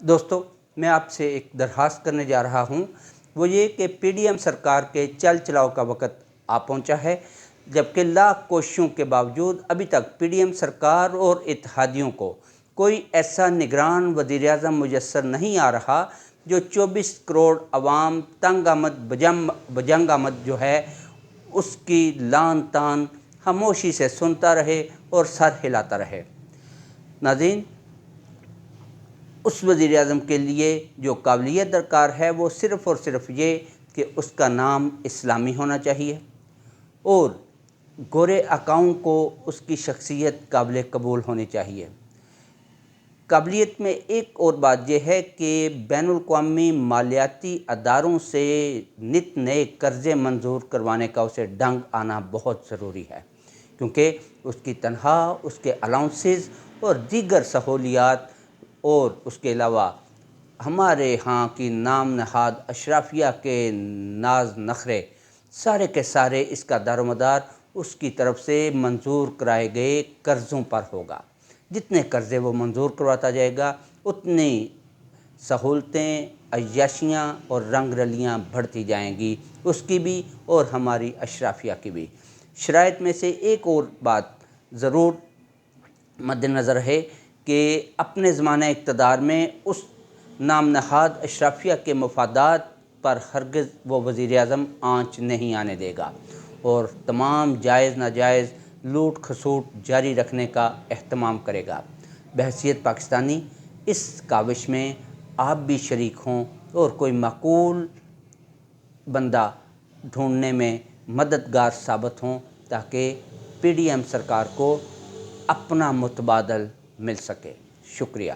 دوستو، میں آپ سے ایک درخواست کرنے جا رہا ہوں، وہ یہ کہ پی ڈی ایم سرکار کے چل چلاؤ کا وقت آ پہنچا ہے، جبکہ لاکھ کوششوں کے باوجود ابھی تک پی ڈی ایم سرکار اور اتحادیوں کو کوئی ایسا نگران وزیر اعظم میسر نہیں آ رہا جو 24 کروڑ عوام تنگ آمد بجنگ آمد جو ہے اس کی لان تان خاموشی سے سنتا رہے اور سر ہلاتا رہے۔ ناظرین، اس وزیر اعظم کے لیے جو قابلیت درکار ہے وہ صرف اور صرف یہ کہ اس کا نام اسلامی ہونا چاہیے اور گورے آقاؤں کو اس کی شخصیت قابل قبول ہونی چاہیے۔ قابلیت میں ایک اور بات یہ ہے کہ بین الاقوامی مالیاتی اداروں سے نت نئے قرضے منظور کروانے کا اسے ڈنگ آنا بہت ضروری ہے، کیونکہ اس کی تنخواہ، اس کے الاؤنسز اور دیگر سہولیات اور اس کے علاوہ ہمارے ہاں کی نام نہاد اشرافیہ کے ناز نخرے سارے کے سارے اس کا دار و مدار اس کی طرف سے منظور کرائے گئے قرضوں پر ہوگا۔ جتنے قرضے وہ منظور کرواتا جائے گا اتنی سہولتیں، عیاشیاں اور رنگ رلیاں بڑھتی جائیں گی، اس کی بھی اور ہماری اشرافیہ کی بھی۔ شرائط میں سے ایک اور بات ضرور مد نظر ہے کہ اپنے زمانہ اقتدار میں اس نام نہاد اشرافیہ کے مفادات پر ہرگز وہ وزیر اعظم آنچ نہیں آنے دے گا اور تمام جائز ناجائز لوٹ کھسوٹ جاری رکھنے کا اہتمام کرے گا۔ بحیثیت پاکستانی اس کاوش میں آپ بھی شریک ہوں اور کوئی معقول بندہ ڈھونڈنے میں مددگار ثابت ہوں تاکہ پی ڈی ایم سرکار کو اپنا متبادل مل سکے۔ شکریہ۔